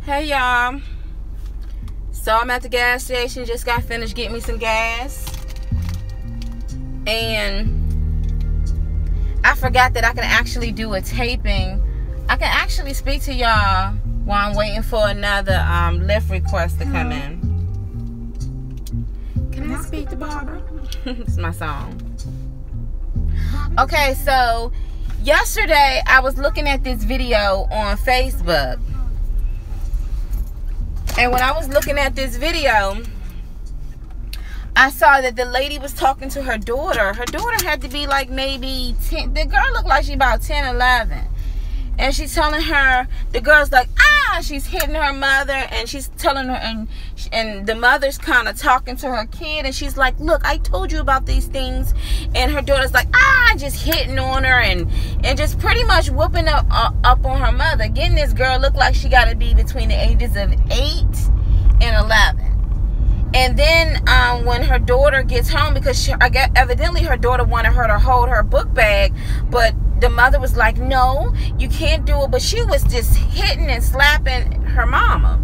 Hey y'all, so I'm at the gas station, just got finished getting me some gas, and I forgot that I can actually do a taping. I can actually speak to y'all while I'm waiting for another Lyft request to come in. Can I speak to Barbara? It's my song. Okay, so yesterday I was looking at this video on Facebook. And when I was looking at this video, I saw that the lady was talking to her daughter. Her daughter had to be like maybe 10. The girl looked like she about 10, 11. And she's telling her, the girl's like, she's hitting her mother. And she's telling her, and the mother's kind of talking to her kid. And she's like, look, I told you about these things. And her daughter's like, just hitting on her. And just pretty much whooping up on her mother. Getting this girl look like she got to be between the ages of 8 and 11. And then when her daughter gets home, because evidently her daughter wanted her to hold her book bag, but the mother was like, no, you can't do it. But she was just hitting and slapping her mama.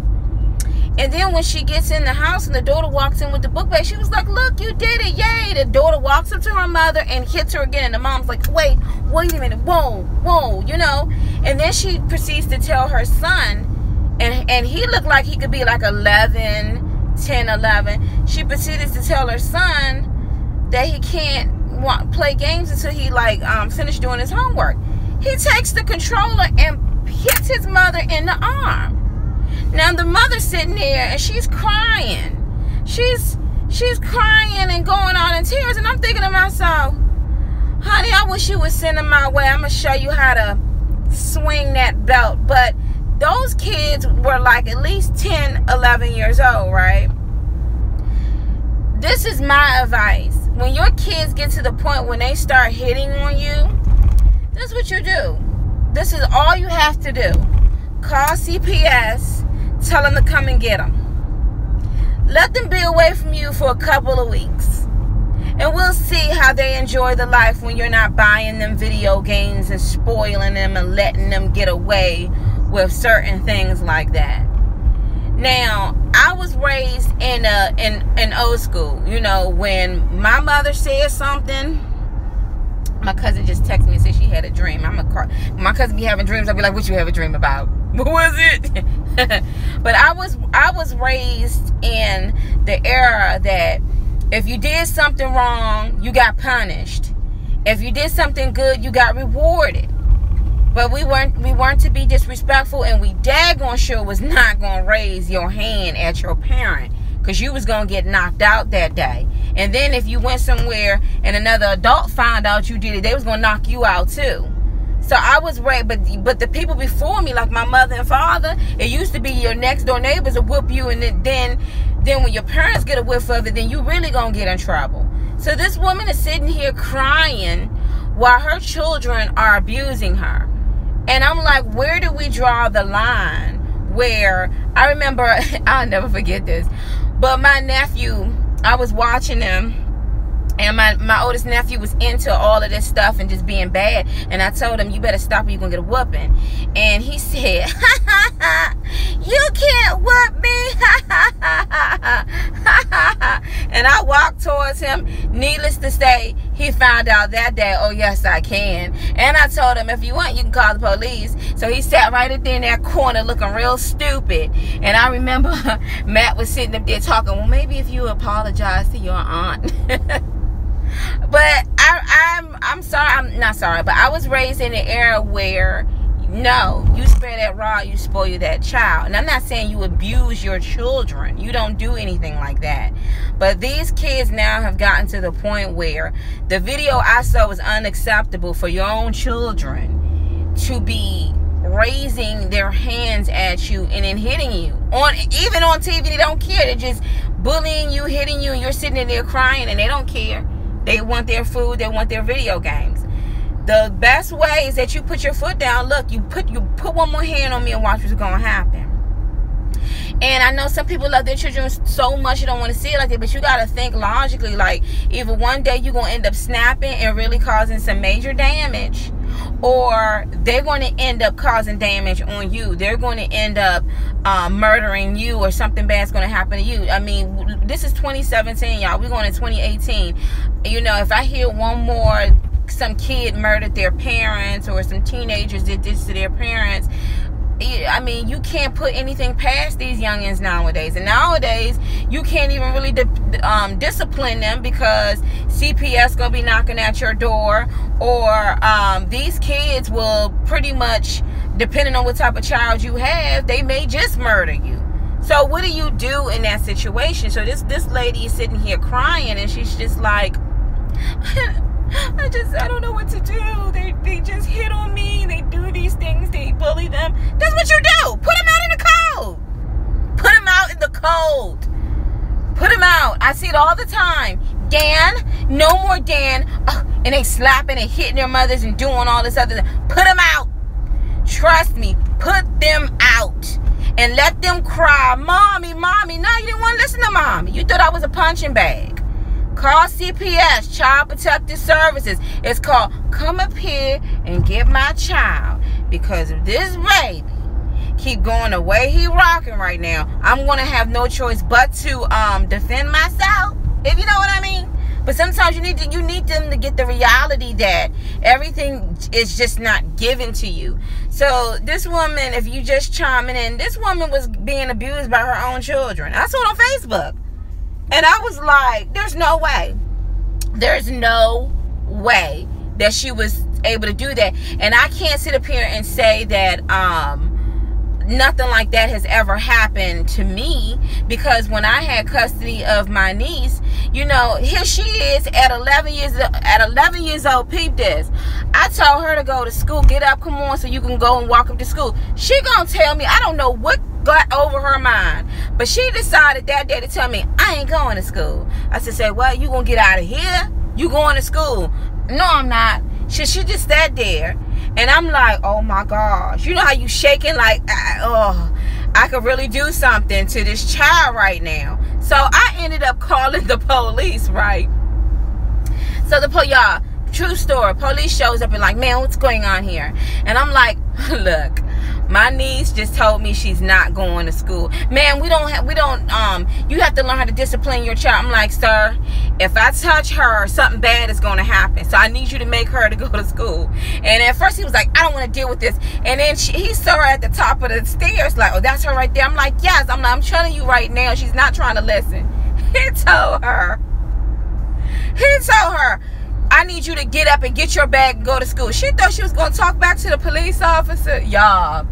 And then when she gets in the house and the daughter walks in with the book bag, she was like, look, you did it, yay. The daughter walks up to her mother and hits her again. And the mom's like, wait a minute, whoa, you know. And then she proceeds to tell her son, and he looked like he could be like 11, 10, 11. She proceeded to tell her son that he can't play games until he finished doing his homework. He takes the controller and hits his mother in the arm. Now the mother's sitting there and she's crying. She's crying and going on in tears, and I'm thinking to myself, honey, I wish you would send him my way. I'm gonna show you how to swing that belt. But those kids were like at least 10, 11 years old, right? This is my advice. When your kids get to the point when they start hitting on you, this is what you do. This is all you have to do. Call CPS, tell them to come and get them. Let them be away from you for a couple of weeks. And we'll see how they enjoy the life when you're not buying them video games and spoiling them and letting them get away with certain things like that. Now, I was raised in old school. You know, when my mother said something, my cousin just texted me and said she had a dream. My cousin be having dreams. I'll be like, what you have a dream about? What was it? But I was raised in the era that if you did something wrong, you got punished. If you did something good, you got rewarded. But we weren't to be disrespectful, and we daggone sure was not going to raise your hand at your parent, because you was going to get knocked out that day. And then if you went somewhere and another adult found out you did it, they was going to knock you out too. So I was raised, but the people before me, like my mother and father, it used to be your next door neighbors will whoop you, and then when your parents get a whiff of it, then you really going to get in trouble. So this woman is sitting here crying while her children are abusing her. And I'm like, where do we draw the line? Where I remember, I'll never forget this, but my nephew, I was watching him, and my oldest nephew was into all of this stuff and just being bad. And I told him, you better stop or you're going to get a whooping. And he said, you can't whoop me. And I walked towards him. Needless to say, he found out that day, oh, yes, I can. And I told him, if you want, you can call the police. So he sat right up there in that corner looking real stupid. And I remember Matt was sitting up there talking, well, maybe if you apologize to your aunt. But I'm sorry, I'm not sorry, but I was raised in an era where, no, you spare that rod, you spoil that child. And I'm not saying you abuse your children. You don't do anything like that. But these kids now have gotten to the point where the video I saw was unacceptable for your own children to be raising their hands at you and then hitting you. Even on TV, they don't care. They're just bullying you, hitting you, and you're sitting in there crying, and they don't care. They want their food, they want their video games. The best way is that you put your foot down. Look, you put one more hand on me and watch what's going to happen. And I know some people love their children so much you don't want to see it like that, but you got to think logically. Like, either one day you're going to end up snapping and really causing some major damage, or they're going to end up causing damage on you. They're going to end up murdering you, or something bad's going to happen to you. I mean, this is 2017, y'all. We're going to 2018. You know, if I hear one more, some kid murdered their parents, or some teenagers did this to their parents, I mean, you can't put anything past these youngins nowadays. And nowadays, you can't even really discipline them, because CPS gonna be knocking at your door, or these kids will pretty much, depending on what type of child you have, they may just murder you. So what do you do in that situation? So this lady is sitting here crying, and she's just like, I don't know what to do. They just hit on me. They do these things. They bully them. That's what you do. Put them out in the cold. Put them out in the cold. Put them out. I see it all the time. Dan, no more Dan. And they slapping and hitting their mothers and doing all this other stuff. Put them out. Trust me. Put them out. And let them cry. Mommy, mommy. No, you didn't want to listen to mommy. You thought I was a punching bag. Call CPS, Child Protective Services. It's called, come up here and get my child. Because if this baby keep going the way he rocking right now, I'm going to have no choice but to defend myself. If you know what I mean. But sometimes you need them to get the reality that everything is just not given to you. So this woman, if you just chiming in, this woman was being abused by her own children. I saw it on Facebook. And I was like, there's no way. There's no way that she was able to do that. And I can't sit up here and say that nothing like that has ever happened to me, because when I had custody of my niece, you know, here she is at 11 years old. Peep this. I told her to go to school. Get up, come on, so you can go and walk up to school. She gonna tell me, I don't know what got over her mind, but she decided that day to tell me, I ain't going to school. I said, well, you gonna get out of here? You going to school? No, I'm not. She just sat there, and I'm like, oh my gosh. You know how you shaking like, I could really do something to this child right now. So I ended up calling the police, right? So y'all, true story, police shows up and like, man, what's going on here? And I'm like, look, my niece just told me she's not going to school. Man, you have to learn how to discipline your child. I'm like, sir, if I touch her, something bad is going to happen. So I need you to make her to go to school. And at first he was like, I don't want to deal with this. And then he saw her at the top of the stairs, like, oh, that's her right there. I'm like, yes. I'm telling you right now, she's not trying to listen. He told her, I need you to get up and get your bag and go to school. She thought she was going to talk back to the police officer. Y'all,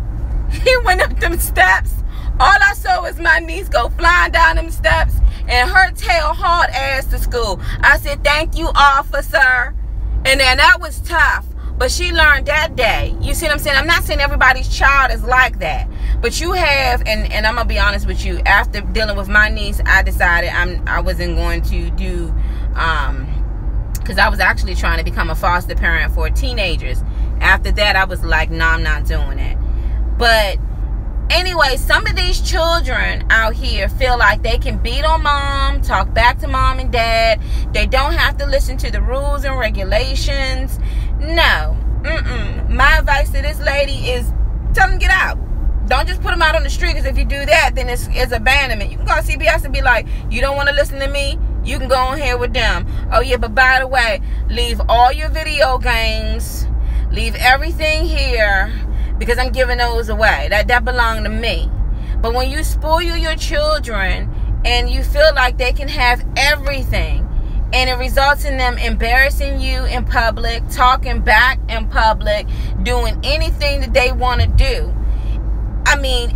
he went up them steps. All I saw was my niece go flying down them steps and her tail hauled ass to school. I said, thank you, officer. And then that was tough. But she learned that day. You see what I'm saying? I'm not saying everybody's child is like that. But you have, and I'm going to be honest with you, after dealing with my niece, I decided I wasn't going to do, because I was actually trying to become a foster parent for teenagers. After that, I was like, no, I'm not doing it. But anyway, some of these children out here feel like they can beat on mom, talk back to mom and dad. They don't have to listen to the rules and regulations. No. My advice to this lady is tell them to get out. Don't just put them out on the street, because if you do that, then it's abandonment. You can go to CPS and be like, you don't want to listen to me? You can go on here with them. Oh, yeah, but by the way, leave all your video games. Leave everything here, because I'm giving those away. That belong to me. But when you spoil your children and you feel like they can have everything, and it results in them embarrassing you in public, talking back in public, doing anything that they want to do, I mean,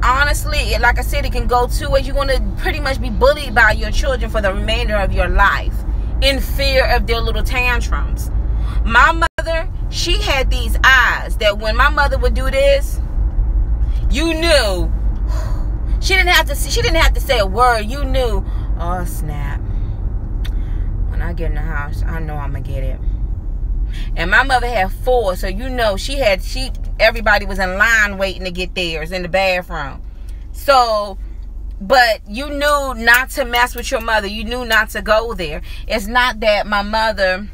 honestly, like I said, it can go two ways. You're going to pretty much be bullied by your children for the remainder of your life in fear of their little tantrums. My mother, she had these eyes that when my mother would do this, you knew. She didn't have to say a word. You knew, oh, snap. When I get in the house, I know I'm going to get it. And my mother had 4, so you know everybody was in line waiting to get theirs in the bathroom. So, but you knew not to mess with your mother. You knew not to go there. It's not that my mother,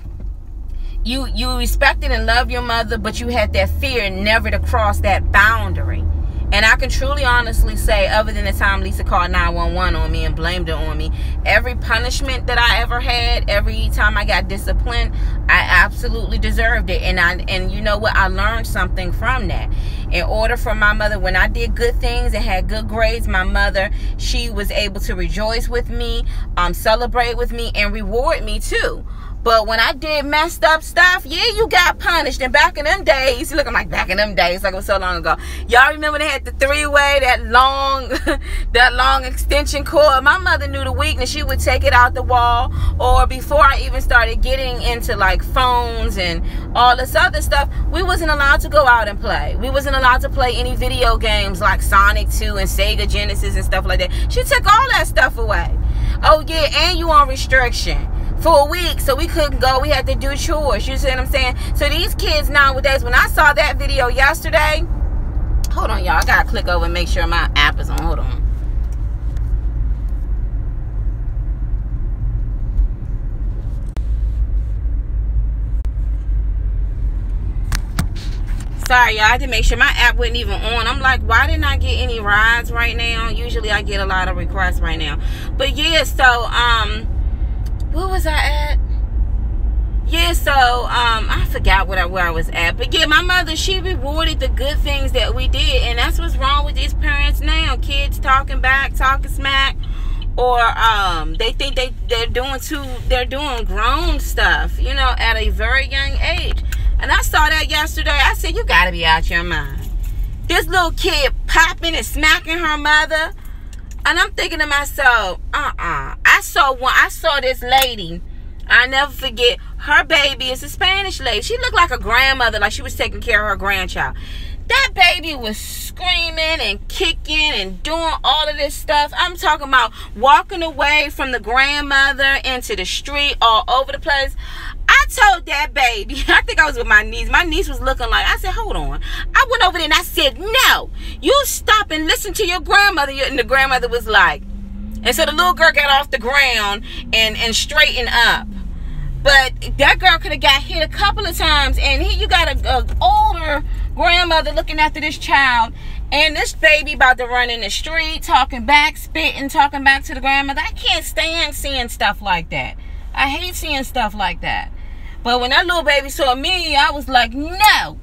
you respected and loved your mother, but you had that fear never to cross that boundary. And I can truly honestly say, other than the time Lisa called 911 on me and blamed it on me, every punishment that I ever had, every time I got disciplined, I absolutely deserved it. And you know what? I learned something from that. In order for my mother, when I did good things and had good grades, my mother, she was able to rejoice with me, celebrate with me, and reward me too. But when I did messed up stuff, yeah, you got punished. And back in them days, look, I'm like back in them days, like it was so long ago. Y'all remember they had the three-way, that long extension cord? My mother knew the weakness. She would take it out the wall. Or before I even started getting into like phones and all this other stuff, we wasn't allowed to go out and play. We wasn't allowed to play any video games like Sonic 2 and Sega Genesis and stuff like that. She took all that stuff away. Oh yeah, and you on restriction for a week, so we couldn't go. We had to do chores. You see what I'm saying? So these kids nowadays, when I saw that video yesterday, hold on, y'all, I gotta click over and make sure my app is on. Hold on. Sorry, y'all, I had to make sure my app wasn't even on. I'm like, why didn't I get any rides right now? Usually I get a lot of requests right now. But yeah, so where was I at? Yeah, so I forgot where I was at. But yeah, my mother, she rewarded the good things that we did. And that's what's wrong with these parents now. Kids talking back, talking smack. Or they think they're doing grown stuff, you know, at a very young age. And I saw that yesterday. I said, you gotta be out your mind. This little kid popping and smacking her mother. And I'm thinking to myself, I saw this lady. I never forget. Her baby is a Spanish lady. She looked like a grandmother, like she was taking care of her grandchild. That baby was screaming and kicking and doing all of this stuff. I'm talking about walking away from the grandmother into the street, all over the place. I told that baby, I think I was with my niece. My niece was looking like, I said, hold on. I went over there and I said, no, you stop and listen to your grandmother. And the grandmother was like, and so the little girl got off the ground and straightened up. But that girl could have got hit a couple of times. And here you got a older grandmother looking after this child. And this baby about to run in the street, talking back, spitting, talking back to the grandmother. I can't stand seeing stuff like that. I hate seeing stuff like that. But when that little baby saw me, I was like, no.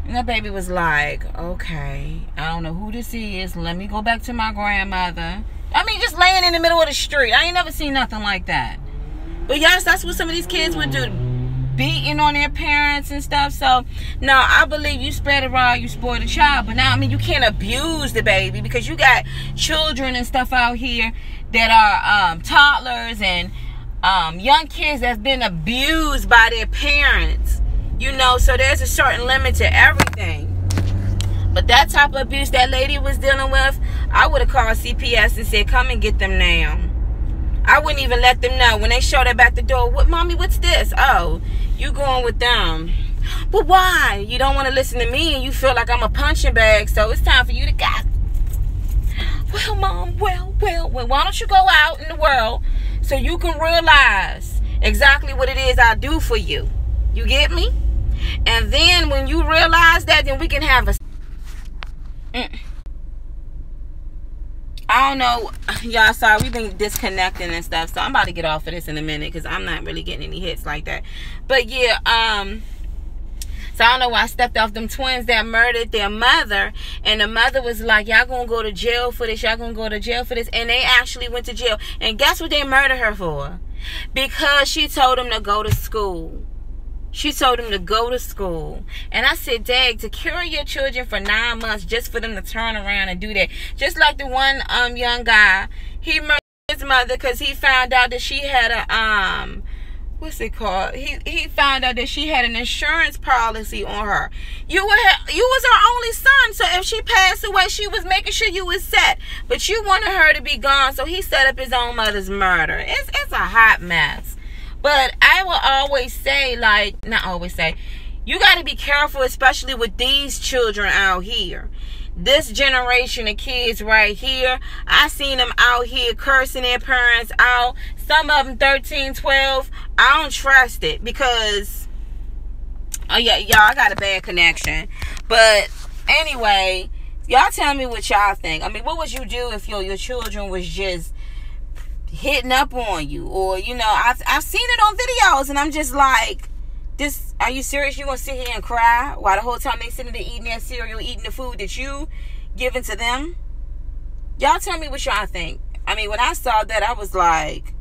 And that baby was like, okay, I don't know who this is. Let me go back to my grandmother. I mean, just laying in the middle of the street. I ain't never seen nothing like that. But yes, that's what some of these kids would do. Beating on their parents and stuff. So, no, I believe you spread a rod, you spoil the child. But now, I mean, you can't abuse the baby because you got children and stuff out here that are toddlers and young kids that's been abused by their parents. You know, so there's a certain limit to everything. But that type of abuse that lady was dealing with, I would have called CPS and said, come and get them now. I wouldn't even let them know. When they showed up at the door, what, mommy, what's this? Oh, you going with them. But why? You don't want to listen to me and you feel like I'm a punching bag, so it's time for you to go. Well, mom, well, why don't you go out in the world so you can realize exactly what it is I do for you? You get me? And then when you realize that, then we can have a... I don't know, y'all, sorry, we've been disconnecting and stuff, so I'm about to get off of this in a minute because I'm not really getting any hits like that. But yeah, so I don't know why I stepped off them twins that murdered their mother, and the mother was like, y'all gonna go to jail for this, y'all gonna go to jail for this, and they actually went to jail. And guess what they murdered her for? Because she told them to go to school. She told him to go to school. And I said, Dag, to carry your children for 9 months just for them to turn around and do that. Just like the one young guy, he murdered his mother because he found out that she had a, what's it called? He found out that she had an insurance policy on her. You was her only son, so if she passed away, she was making sure you was set. But you wanted her to be gone, so he set up his own mother's murder. It's a hot mess. But I will always say, like, not always say, you got to be careful, especially with these children out here. This generation of kids right here, I seen them out here cursing their parents out. Some of them 13, 12. I don't trust it because Oh, yeah, y'all, I got a bad connection. But anyway, y'all tell me what y'all think. I mean, what would you do if your children was just hitting up on you? Or, you know, I've seen it on videos, and I'm just like, this, are you serious? You gonna sit here and cry while the whole time they sitting there eating their cereal, eating the food that you giving to them? Y'all tell me what y'all think. I mean, when I saw that, I was like,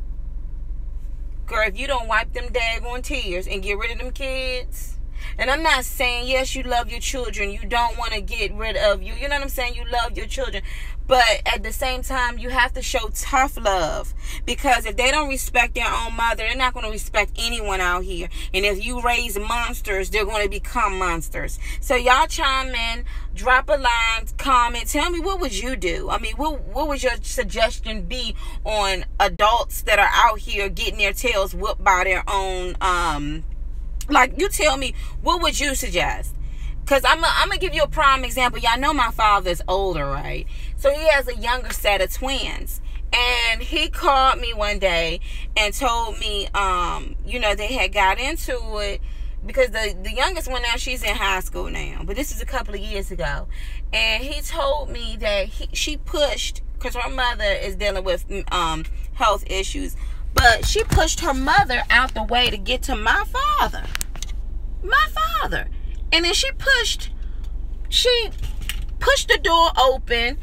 girl, if you don't wipe them daggone tears and get rid of them kids. And I'm not saying, yes, you love your children. You don't want to get rid of you. You know what I'm saying? You love your children. But at the same time, you have to show tough love. Because if they don't respect their own mother, they're not going to respect anyone out here. And if you raise monsters, they're going to become monsters. So y'all chime in, drop a line, comment. Tell me, what would you do? I mean, what would your suggestion be on adults that are out here getting their tails whooped by their own, like, you tell me, what would you suggest? Because I'm going to give you a prime example. Y'all know my father's older, right? So he has a younger set of twins. And he called me one day and told me, you know, they had got into it. Because the youngest one now, she's in high school now. But this is a couple of years ago. And he told me that she pushed, because her mother is dealing with health issues. But she pushed her mother out the way to get to my father. My father. And then she pushed the door open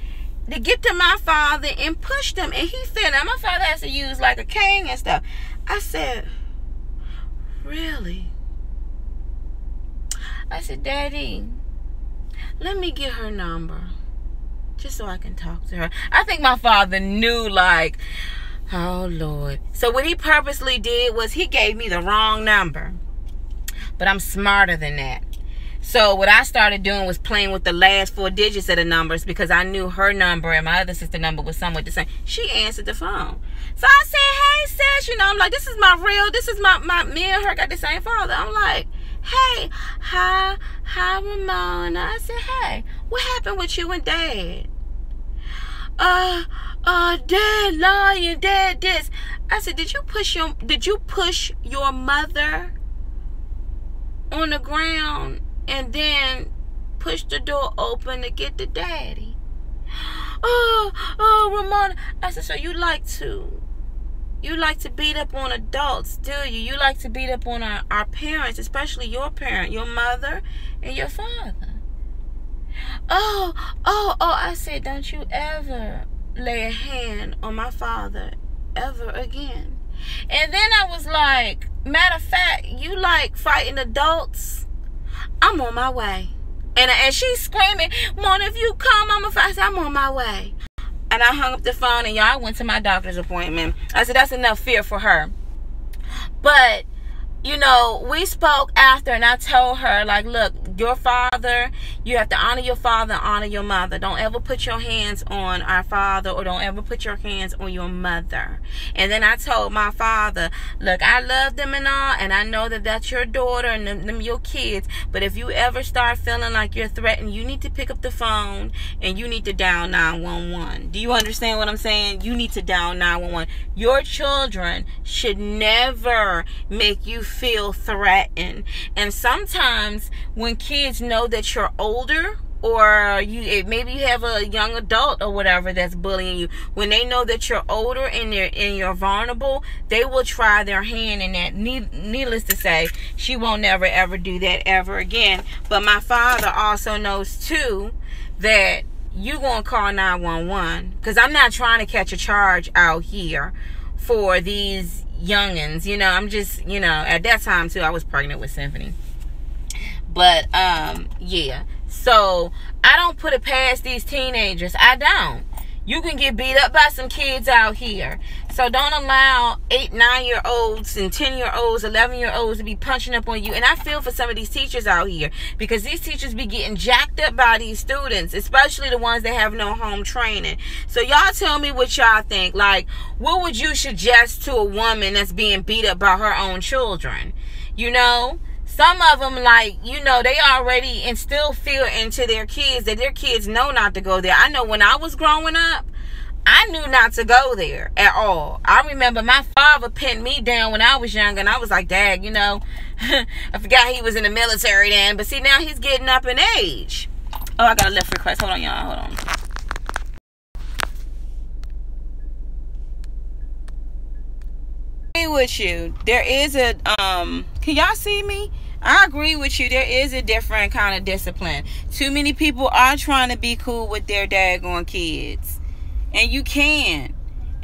to get to my father and pushed him. And he fell. Now, my father has to use like a cane and stuff. I said, really? I said, Daddy, let me get her number. Just so I can talk to her. I think my father knew, like, oh, Lord. So what he purposely did was he gave me the wrong number. But I'm smarter than that. So what I started doing was playing with the last 4 digits of the numbers, because I knew her number and my other sister's number was somewhat the same. She answered the phone. So I said, hey, sis, you know, I'm like, this is me and her got the same father. I'm like, hey, hi, Ramona. I said, hey, what happened with you and Dad? Dad lying, Dad this. I said, did you push your mother on the ground and then push the door open to get to Daddy? Oh, Ramona. I said, so you like to beat up on adults, do you? You like to beat up on our parents, especially your parent, your mother and your father. Oh, I said, don't you ever lay a hand on my father ever again. And then I was like, matter of fact, you like fighting adults? I'm on my way. And she's screaming, Mona, if you come, I'm on my way. And I hung up the phone, and y'all, went to my doctor's appointment. I said, that's enough fear for her. But, you know, we spoke after, and I told her, like, look, your father, you have to honor your father, honor your mother. Don't ever put your hands on our father, or don't ever put your hands on your mother. And then I told my father, look, I love them and all, and I know that that's your daughter and them your kids, but if you ever start feeling like you're threatened, you need to pick up the phone and you need to dial 911. Do you understand what I'm saying? You need to dial 911. Your children should never make you feel threatened. And sometimes when kids know that you're older, or maybe you have a young adult or whatever that's bullying you, when they know that you're older and you're vulnerable, they will try their hand in that. Needless to say, she won't never ever do that ever again. But my father also knows too that you gonna call 911, because I'm not trying to catch a charge out here for these youngins. You know, I'm just, you know, at that time too, I was pregnant with Symphony. But yeah, so I don't put it past these teenagers. I don't. You can get beat up by some kids out here. So don't allow 8, 9-year-olds and 10-year-olds, 11-year-olds to be punching up on you. And I feel for some of these teachers out here, because these teachers be getting jacked up by these students, especially the ones that have no home training. So y'all tell me what y'all think. Like, what would you suggest to a woman that's being beat up by her own children? You know? Some of them, like, you know, they already instill fear into their kids, that their kids know not to go there. I know when I was growing up, I knew not to go there at all. I remember my father pinned me down when I was young, and I was like, Dad, you know, I forgot he was in the military then. But see, now he's getting up in age. Oh, I got a lift request. Hold on, y'all. Hold on. I agree with you. There is a, can y'all see me? I agree with you. There is a different kind of discipline. Too many people are trying to be cool with their daggone kids. And you can.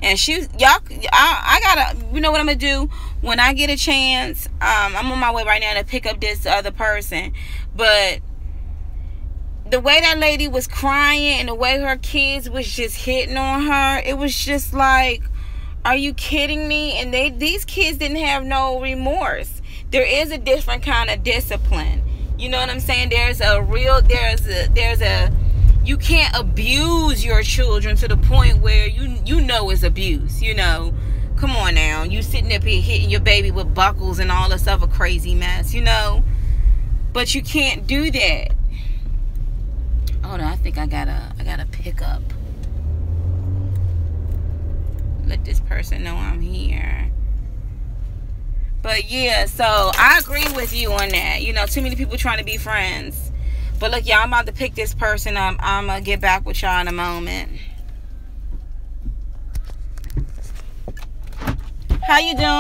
And I gotta, you know what I'm gonna do when I get a chance. I'm on my way right now to pick up this other person, but the way that lady was crying and the way her kids was just hitting on her, it was just like, are you kidding me? And these kids didn't have no remorse. There is a different kind of discipline. You know what I'm saying? There's a you can't abuse your children to the point where you know it's abuse, you know. Come on now. You sitting up here hitting your baby with buckles and all this other crazy mess, you know. But you can't do that. Hold on, I think I gotta pick up. Let this person know I'm here. But yeah, so I agree with you on that. You know, too many people trying to be friends. But look, y'all, I'm about to pick this person up. I'm going to get back with y'all in a moment. How you doing?